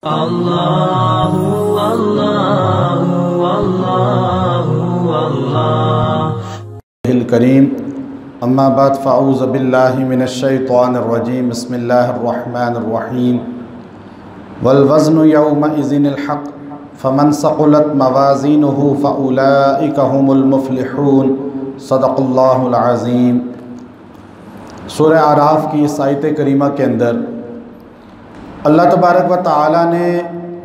اللہ اللہ اللہ اللہ الکریم اما بعد فاعوذ باللہ من الشیطان الرجیم بسم اللہ الرحمن الرحیم والوزن یومئذ الحق فمن ثقلت موازینہ فاولئک هم المفلحون صدق اللہ العظیم۔ سورہ اعراف کی اس آیت کریمہ کے اندر اللہ تبارک و تعالی نے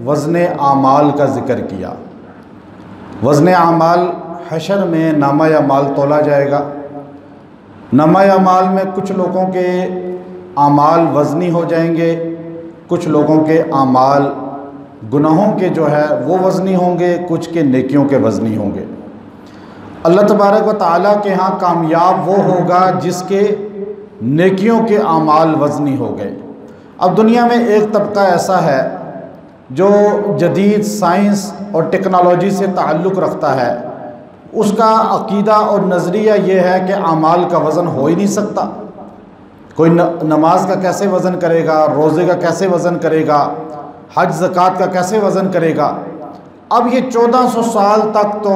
وزن اعمال کا ذکر کیا۔ وزن اعمال حشر میں نامہ اعمال تولا جائے گا۔ نامہ اعمال میں کچھ لوگوں کے اعمال وزنی ہو جائیں گے، کچھ لوگوں کے اعمال گناہوں کے جو ہے وہ وزنی ہوں گے، کچھ کے نیکیوں کے وزنی ہوں گے۔ اللہ تبارک و تعالیٰ کے ہاں کامیاب وہ ہوگا جس کے نیکیوں کے اعمال وزنی ہو گئے۔ اب دنیا میں ایک طبقہ ایسا ہے جو جدید سائنس اور ٹیکنالوجی سے تعلق رکھتا ہے، اس کا عقیدہ اور نظریہ یہ ہے کہ اعمال کا وزن ہو ہی نہیں سکتا۔ کوئی نماز کا کیسے وزن کرے گا، روزے کا کیسے وزن کرے گا، حج زکوٰۃ کا کیسے وزن کرے گا۔ اب یہ 1400 سال تک تو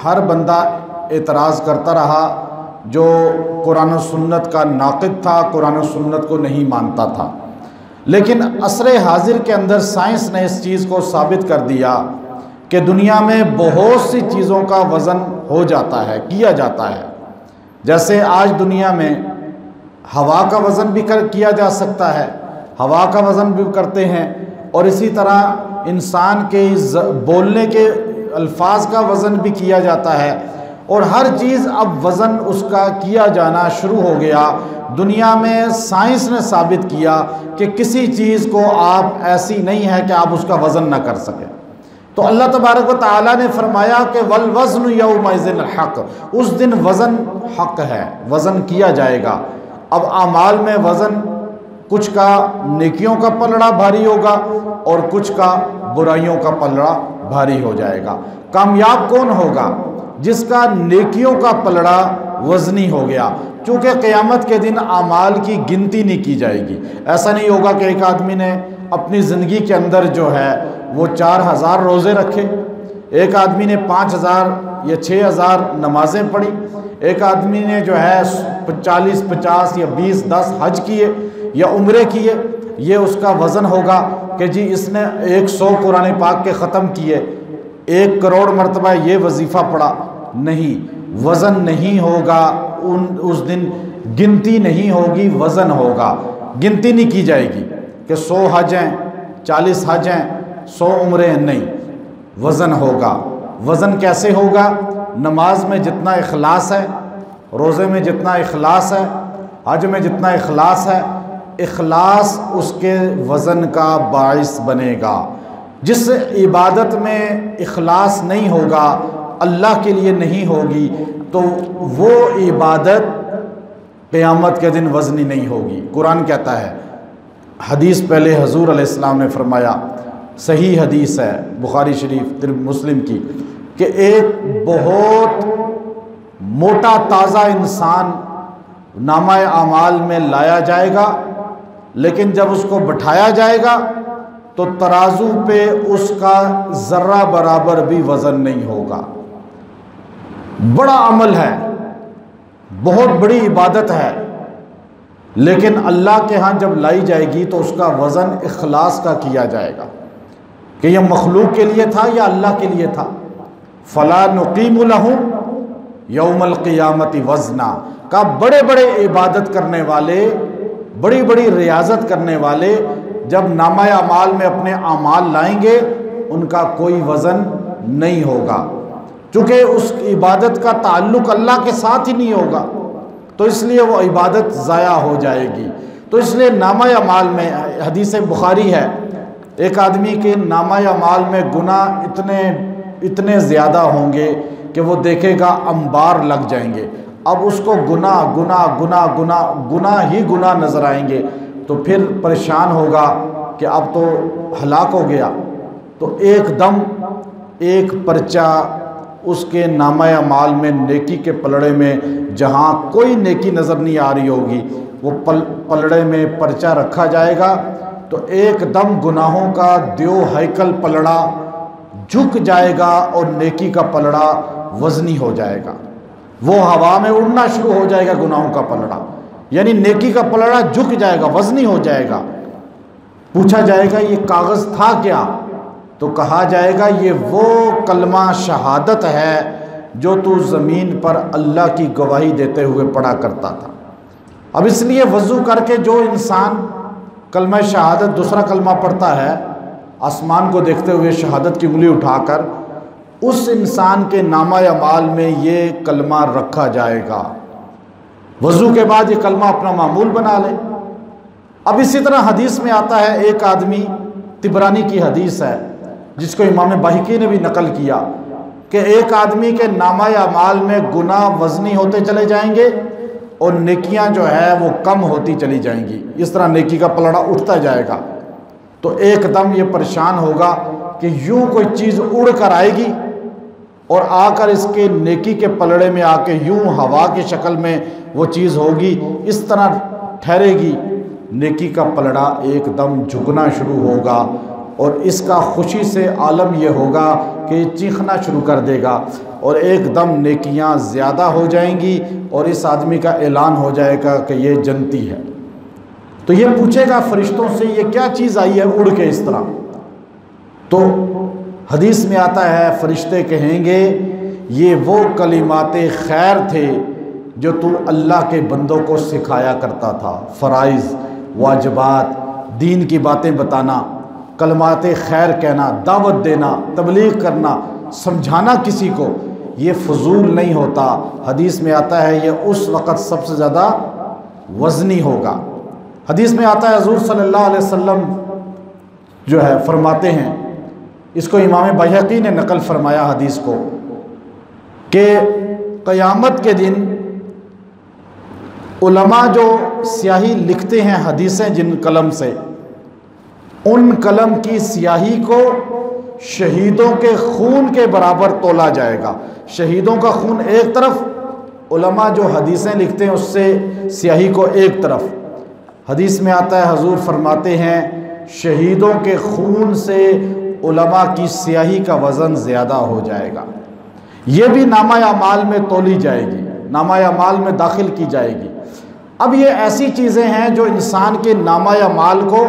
ہر بندہ اعتراض کرتا رہا جو قرآن و سنت کا ناقد تھا، قرآن و سنت کو نہیں مانتا تھا۔ لیکن عصر حاضر کے اندر سائنس نے اس چیز کو ثابت کر دیا کہ دنیا میں بہت سی چیزوں کا وزن ہو جاتا ہے، کیا جاتا ہے۔ جیسے آج دنیا میں ہوا کا وزن بھی کیا جا سکتا ہے، ہوا کا وزن بھی کرتے ہیں، اور اسی طرح انسان کے بولنے کے الفاظ کا وزن بھی کیا جاتا ہے، اور ہر چیز اب وزن اس کا کیا جانا شروع ہو گیا۔ دنیا میں سائنس نے ثابت کیا کہ کسی چیز کو آپ ایسی نہیں ہے کہ آپ اس کا وزن نہ کر سکیں۔ تو اللہ تبارک و تعالیٰ نے فرمایا کہ والوزن یومئذ الحق، اس دن وزن حق ہے، وزن کیا جائے گا۔ اب اعمال میں وزن کچھ کا نیکیوں کا پلڑا بھاری ہوگا اور کچھ کا برائیوں کا پلڑا بھاری ہو جائے گا۔ کامیاب کون ہوگا؟ جس کا نیکیوں کا پلڑا وزنی ہو گیا، چونکہ قیامت کے دن اعمال کی گنتی نہیں کی جائے گی۔ ایسا نہیں ہوگا کہ ایک آدمی نے اپنی زندگی کے اندر جو ہے وہ 4000 روزے رکھے، ایک آدمی نے 5000 یا 6000 نمازیں پڑھی، ایک آدمی نے جو ہے 40 50 یا 20 10 حج کیے یا عمرے کیے۔ یہ اس کا وزن ہوگا کہ جی اس نے 100 قرآن پاک کے ختم کیے، 1 کروڑ مرتبہ یہ وظیفہ پڑھا۔ نہیں، وزن نہیں ہوگا اس دن، گنتی نہیں ہوگی، وزن ہوگا۔ گنتی نہیں کی جائے گی کہ 100 حج ہیں، 40 حج ہیں، 100 عمرے ہیں، نہیں، وزن ہوگا۔ وزن کیسے ہوگا؟ نماز میں جتنا اخلاص ہے، روزے میں جتنا اخلاص ہے، حج میں جتنا اخلاص ہے، اخلاص اس کے وزن کا باعث بنے گا۔ جس عبادت میں اخلاص نہیں ہوگا، اللہ کے لیے نہیں ہوگی، تو وہ عبادت قیامت کے دن وزنی نہیں ہوگی۔ قرآن کہتا ہے، حدیث پہلے حضور علیہ السلام نے فرمایا، صحیح حدیث ہے بخاری شریف مسلم کی، کہ ایک بہت موٹا تازہ انسان نامہ اعمال میں لایا جائے گا، لیکن جب اس کو بٹھایا جائے گا تو ترازو پہ اس کا ذرہ برابر بھی وزن نہیں ہوگا۔ بڑا عمل ہے، بہت بڑی عبادت ہے، لیکن اللہ کے ہاں جب لائی جائے گی تو اس کا وزن اخلاص کا کیا جائے گا کہ یہ مخلوق کے لیے تھا یا اللہ کے لیے تھا۔ فلا نقیم لہم یوم القیامت وزنا، کا بڑے بڑے عبادت کرنے والے، بڑی بڑی ریاضت کرنے والے جب نامہ اعمال میں اپنے اعمال لائیں گے ان کا کوئی وزن نہیں ہوگا، چونکہ اس عبادت کا تعلق اللہ کے ساتھ ہی نہیں ہوگا، تو اس لیے وہ عبادت ضائع ہو جائے گی۔ تو اس لیے نامہ اعمال میں حدیث بخاری ہے، ایک آدمی کے نامہ اعمال میں گناہ اتنے زیادہ ہوں گے کہ وہ دیکھے گا انبار لگ جائیں گے۔ اب اس کو گناہ گناہ گناہ گناہ گناہ ہی گناہ نظر آئیں گے، تو پھر پریشان ہوگا کہ اب تو ہلاک ہو گیا۔ تو ایک دم ایک پرچہ اس کے نامہ اعمال میں نیکی کے پلڑے میں جہاں کوئی نیکی نظر نہیں آ رہی ہوگی، وہ پلڑے میں پرچہ رکھا جائے گا تو ایک دم گناہوں کا دیو ہیکل پلڑا جھک جائے گا اور نیکی کا پلڑا وزنی ہو جائے گا، وہ ہوا میں اڑنا شروع ہو جائے گا گناہوں کا پلڑا، یعنی نیکی کا پلڑا جھک جائے گا، وزنی ہو جائے گا۔ پوچھا جائے گا یہ کاغذ تھا کیا؟ تو کہا جائے گا یہ وہ کلمہ شہادت ہے جو تو زمین پر اللہ کی گواہی دیتے ہوئے پڑھا کرتا تھا۔ اب اس لیے وضو کر کے جو انسان کلمہ شہادت دوسرا کلمہ پڑھتا ہے، آسمان کو دیکھتے ہوئے شہادت کی انگلی اٹھا کر، اس انسان کے نامہ اعمال میں یہ کلمہ رکھا جائے گا۔ وضو کے بعد یہ کلمہ اپنا معمول بنا لے۔ اب اسی طرح حدیث میں آتا ہے، ایک آدمی، طبرانی کی حدیث ہے جس کو امام باہقی نے بھی نقل کیا، کہ ایک آدمی کے نامہ اعمال میں گناہ وزنی ہوتے چلے جائیں گے اور نیکیاں جو ہے وہ کم ہوتی چلی جائیں گی، اس طرح نیکی کا پلڑا اٹھتا جائے گا۔ تو ایک دم یہ پریشان ہوگا کہ یوں کوئی چیز اڑ کر آئے گی اور آ کر اس کے نیکی کے پلڑے میں آ کے یوں ہوا کی شکل میں وہ چیز ہوگی، اس طرح ٹھہرے گی، نیکی کا پلڑا ایک دم جھکنا شروع ہوگا اور اس کا خوشی سے عالم یہ ہوگا کہ یہ چیخنا شروع کر دے گا اور ایک دم نیکیاں زیادہ ہو جائیں گی اور اس آدمی کا اعلان ہو جائے گا کہ یہ جنتی ہے۔ تو یہ پوچھے گا فرشتوں سے یہ کیا چیز آئی ہے اڑ کے اس طرح؟ تو حدیث میں آتا ہے فرشتے کہیں گے یہ وہ کلمات خیر تھے جو تو اللہ کے بندوں کو سکھایا کرتا تھا، فرائض، واجبات، دین کی باتیں بتانا، کلمات خیر کہنا، دعوت دینا، تبلیغ کرنا، سمجھانا کسی کو، یہ فضول نہیں ہوتا۔ حدیث میں آتا ہے یہ اس وقت سب سے زیادہ وزنی ہوگا۔ حدیث میں آتا ہے حضور صلی اللہ علیہ وسلم جو ہے فرماتے ہیں، اس کو امام بحقی نے نقل فرمایا حدیث کو، کہ قیامت کے دن علماء جو سیاہی لکھتے ہیں حدیثیں جن قلم سے، ان قلم کی سیاہی کو شہیدوں کے خون کے برابر تولا جائے گا۔ شہیدوں کا خون ایک طرف، علماء جو حدیثیں لکھتے ہیں اس سے سیاہی کو ایک طرف۔ حدیث میں آتا ہے حضور فرماتے ہیں شہیدوں کے خون سے علماء کی سیاہی کا وزن زیادہ ہو جائے گا، یہ بھی نامہ اعمال میں تولی جائے گی، نامہ اعمال میں داخل کی جائے گی۔ اب یہ ایسی چیزیں ہیں جو انسان کے نامہ اعمال کو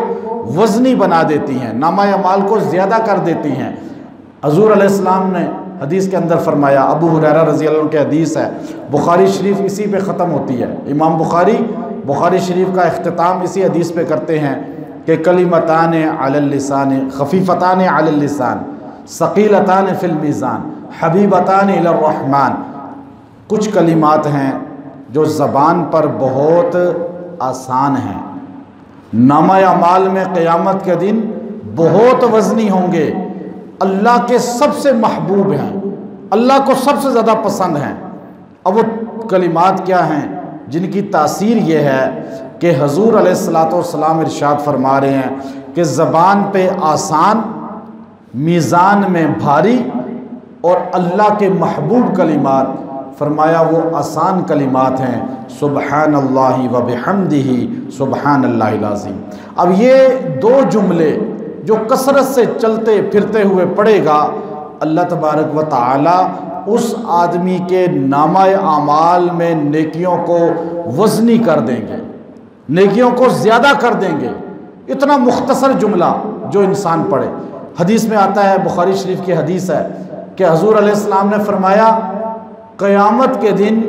وزنی بنا دیتی ہیں، نامہ اعمال کو زیادہ کر دیتی ہیں۔ حضور علیہ السلام نے حدیث کے اندر فرمایا، ابو ہریرہ رضی اللہ عنہ کی حدیث ہے، بخاری شریف اسی پہ ختم ہوتی ہے، امام بخاری شریف کا اختتام اسی حدیث پہ کرتے ہیں کہ کلمتان علی اللسان خفیفتان علی اللسان ثقیلتان فی المیزان حبیبتان الی الرحمن۔ کچھ کلمات ہیں جو زبان پر بہت آسان ہیں، نامہ اعمال میں قیامت کے دن بہت وزنی ہوں گے، اللہ کے سب سے محبوب ہیں، اللہ کو سب سے زیادہ پسند ہیں۔ اب وہ کلمات کیا ہیں جن کی تاثیر یہ ہے کہ حضور علیہ السلام ارشاد فرما رہے ہیں کہ زبان پہ آسان، میزان میں بھاری، اور اللہ کے محبوب کلمات، فرمایا وہ آسان کلمات ہیں، سبحان اللہ و بحمدہ سبحان اللہ العظیم۔ اب یہ دو جملے جو کثرت سے چلتے پھرتے ہوئے پڑھے گا، اللہ تبارک و تعالی اس آدمی کے نامہ اعمال میں نیکیوں کو وزنی کر دیں گے، نیکیوں کو زیادہ کر دیں گے۔ اتنا مختصر جملہ جو انسان پڑھے۔ حدیث میں آتا ہے، بخاری شریف کی حدیث ہے کہ حضور علیہ السلام نے فرمایا قیامت کے دن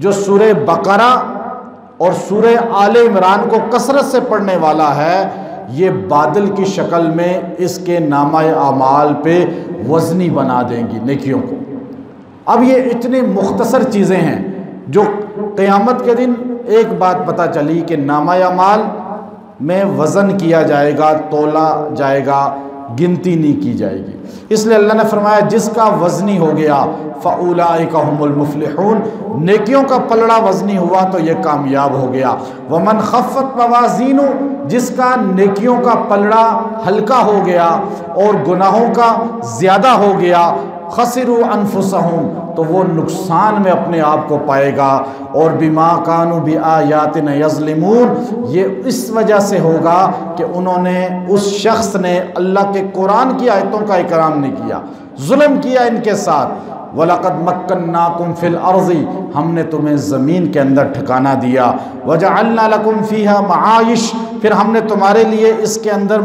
جو سورہ بقرہ اور سورہ آل عمران کو کثرت سے پڑھنے والا ہے، یہ بادل کی شکل میں اس کے نامہ اعمال پہ وزنی بنا دیں گی نیکیوں کو۔ اب یہ اتنی مختصر چیزیں ہیں جو قیامت کے دن ایک بات پتہ چلی کہ نامہ اعمال میں وزن کیا جائے گا، تولا جائے گا، گنتی نہیں کی جائے گی۔ اس لیے اللہ نے فرمایا جس کا وزنی ہو گیا فَأُولَئِكَ هُمُ الْمُفْلِحُونَ، نیکیوں کا پلڑا وزنی ہوا تو یہ کامیاب ہو گیا۔ وَمَنْ خَفَّتْ مَوَازِينُهُ، جس کا نیکیوں کا پلڑا ہلکا ہو گیا اور گناہوں کا زیادہ ہو گیا خسروا انفسہم، تو وہ نقصان میں اپنے آپ کو پائے گا، اور بما کانوا بآیاتنا یظلمون، یہ اس وجہ سے ہوگا کہ انہوں نے، اس شخص نے اللہ کے قرآن کی آیتوں کا اکرام نہیں کیا، ظلم کیا ان کے ساتھ۔ وَلَقَدْ مَكَّنَّاكُمْ فِي الْأَرْضِ، ہم نے تمہیں زمین کے اندر ٹھکانہ دیا، وَجَعَلْنَا لَكُمْ فِيهَا مَعَائِشَ، پھر ہم نے تمہارے لیے اس کے اندر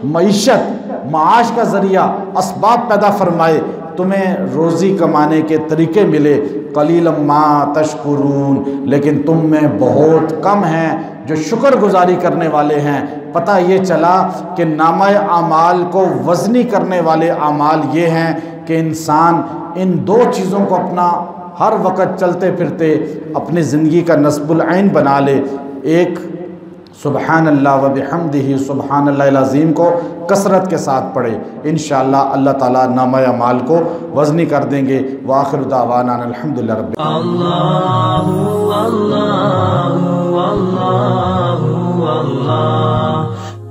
معیشت، معاش کا ذریعہ، اسباب پیدا فرمائے، تمہیں روزی کمانے کے طریقے ملے۔ قَلِيلًا مَا تَشْكُرُونَ، لیکن تم میں بہت کم ہیں جو شکر گزاری کرنے والے ہیں۔ پتہ یہ چلا کہ نامہ اعمال کو وزنی کرنے والے اعمال یہ ہیں کہ انسان ان دو چیزوں کو اپنا ہر وقت چلتے پھرتے اپنی زندگی کا نصب العین بنا لے۔ ایک سبحان اللہ و بحمدہ سبحان اللہ العظیم کو کثرت کے ساتھ پڑھے، انشاءاللہ اللہ تعالیٰ نامہ اعمال کو وزنی کر دیں گے۔ وآخر دعوانا الحمدللہ رب اللہ اللہ اللہ اللہ